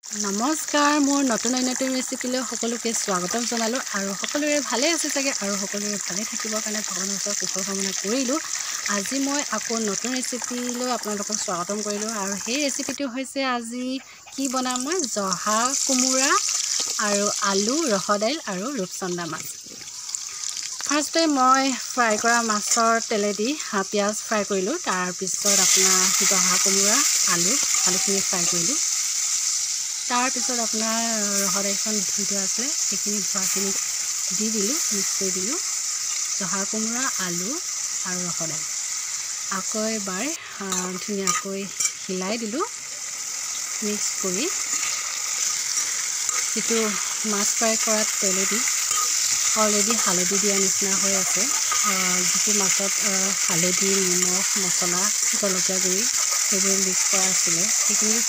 নমস্কাৰ, মোৰ নতুন ৰেচিপিলৈ সকলোকে স্বাগতম জনালোঁ আৰু সকলোৰে ভালে আছে চাগে আৰু সকলোৰে ভালে থাকিবৰ কাৰণে ভগৱানৰ ওচৰত কুশল কামনা কৰিলোঁ। আজি মই আকৌ নতুন ৰেচিপিলৈ আপোনালোকক স্বাগতম কৰিলোঁ আৰু সেই ৰেচিপিটো হৈছে আজি কি বনাম মই জহা কোমোৰা আৰু আলু, ৰহৰ দাইল আৰু ৰূপচন্দা মাছ। ফাৰ্ষ্টে মই ফ্ৰাই কৰা মাছৰ তেলেদি পিঁয়াজ ফ্ৰাই কৰিলোঁ, তাৰপিছত আপোনাৰ জহা কোমোৰা আলুখিনি ফ্ৰাই কৰিলোঁ। তাৰপিছত আপোনাৰ ৰহৰ দাইলখন ধুই থোৱা আছিলে সেইখিনি ধোৱাখিনি দি দিলোঁ, মিক্স কৰি দিলোঁ জহা কোমোৰা, আলু আৰু ৰহৰ দাইল। আকৌ এবাৰ ধুনীয়াকৈ হিলাই দিলোঁ মিক্স কৰি। যিটো মাছ ফ্ৰাই কৰা তেলেদি অলৰেডি হালধি দিয়া নিচিনা হৈ আছে, যিটো মাছত হালধি, নিমখ, মছলা, জলকীয়া গুড়ি সেইবোৰ মিক্স কৰা আছিলে, সেইখিনি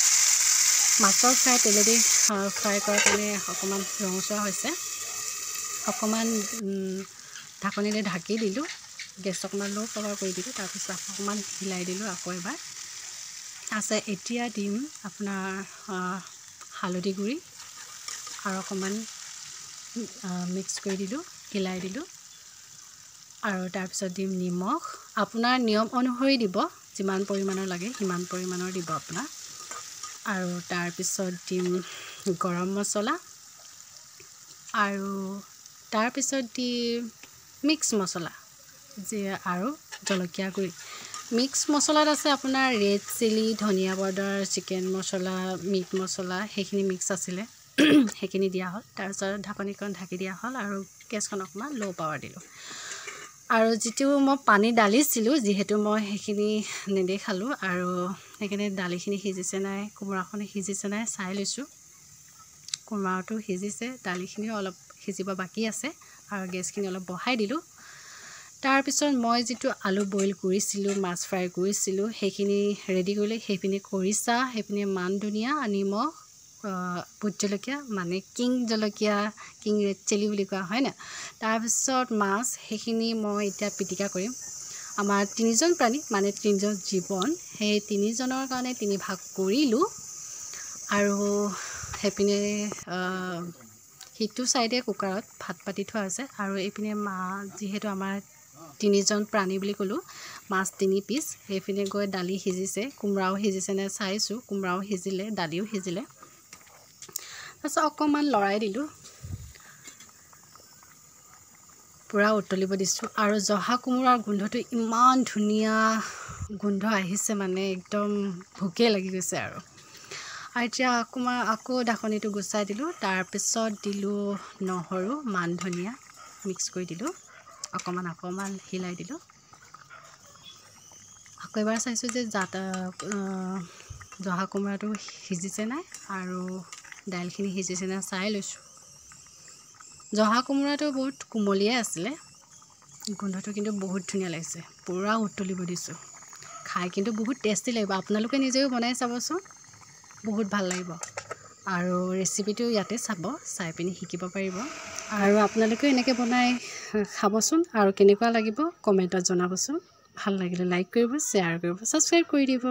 মাছৰ তেলেদি ফ্ৰাই কৰাৰ কাৰণে অকণমান ৰঙচুৱা হৈছে। অকণমান ঢাকনিৰে ঢাকি দিলোঁ, গেছ অকণমান ল' পাৱাৰ কৰি দিলোঁ, তাৰপিছত অকণমান হিলাই দিলোঁ আকৌ এবাৰ। এতিয়া দিম আপোনাৰ হালধি গুড়ি আৰু অকণমান মিক্স কৰি দিলোঁ, হিলাই দিলোঁ আৰু তাৰপিছত দিম নিমখ। আপোনাৰ নিয়ম অনুসৰি দিব, যিমান পৰিমাণৰ লাগে সিমান পৰিমাণৰ দিব আপোনাৰ। আৰু তাৰপিছত দিম গৰম মছলা আৰু তাৰপিছত দিম মিক্স মছলা আৰু জলকীয়া গুড়ি। মিক্স মছলাত আছে আপোনাৰ ৰেড চিলি, ধনিয়া পাউডাৰ, চিকেন মছলা, মিট মছলা, সেইখিনি মিক্স আছিলে সেইখিনি দিয়া হ'ল। তাৰপিছত ঢাকনিখন ঢাকি দিয়া হ'ল আৰু গেছখন অকণমান ল' পাৱাৰ দিলোঁ। আৰু যিটো মই পানী ডালিছিলোঁ, যিহেতু মই সেইখিনি নেদেখালোঁ আৰু সেইখিনি দালিখিনি সিজিছে নাই, কোমোৰাখিনি সিজিছে নাই চাই লৈছোঁ। কোমোৰাটো সিজিছে, দালিখিনিও অলপ সিজিব বাকী আছে আৰু গেছখিনি অলপ বঢ়াই দিলোঁ। তাৰপিছত মই যিটো আলু বইল কৰিছিলোঁ, মাছ ফ্ৰাই কৰিছিলোঁ, সেইখিনি ৰেডি কৰিলোঁ। সেইখিনি খৰিচা, সেইপিনি মান ধনিয়া, নিমখ, ভোট জলকীয়া মানে কিং জলকীয়া, কিং ৰেড চিলি বুলি কোৱা হয় ন। তাৰপিছত মাছ, সেইখিনি মই এতিয়া পিটিকা কৰিম। আমাৰ 3জন প্ৰাণী মানে 3জন জীৱন, সেই 3জনৰ কাৰণে 3 ভাগ কৰিলোঁ। আৰু সেইপিনে সিটো ছাইডে কুকাৰত ভাত পাতি থোৱা আছে আৰু এইপিনে যিহেতু আমাৰ 3জন প্ৰাণী বুলি ক'লোঁ, মাছ 3 পিচ। সেইপিনে গৈ দালি সিজিছে, কোমোৰাও সিজিছে নে চাইছোঁ, কোমোৰাও সিজিলে, দালিও সিজিলে। তাৰপিছত অকণমান লৰাই দিলোঁ, পূৰা উতলিব দিছোঁ আৰু জহা কোমোৰাৰ গোন্ধটো ইমান ধুনীয়া গোন্ধ আহিছে, মানে একদম ভোকে লাগি গৈছে আৰু এতিয়া আকৌ ঢাকনিটো গুচাই দিলোঁ। তাৰপিছত দিলোঁ নহৰু, মান ধনিয়া মিক্স কৰি দিলোঁ, অকণমান হিলাই দিলোঁ। আকৌ এবাৰ চাইছোঁ যে জহা কোমোৰাটো সিজিছে নাই আৰু দাইলখিনি সিজিছে নাই চাই লৈছোঁ। জহা কোমোৰাটো বহুত কোমলীয়াই আছিলে, গোন্ধটো কিন্তু বহুত ধুনীয়া লাগিছে, পূৰা উতলিব দিছোঁ। খাই কিন্তু বহুত টেষ্টি লাগিব, আপোনালোকে নিজেও বনাই চাবচোন, বহুত ভাল লাগিব। আৰু ৰেচিপিটো ইয়াতে চাই পিনি শিকিব পাৰিব। আৰু আপোনালোকেও এনেকৈ বনাই খাবচোন আৰু কেনেকুৱা লাগিব কমেণ্টত জনাবচোন। ভাল লাগিলে লাইক কৰিব, শ্বেয়াৰ কৰিব, ছাবস্ক্ৰাইব কৰি দিব।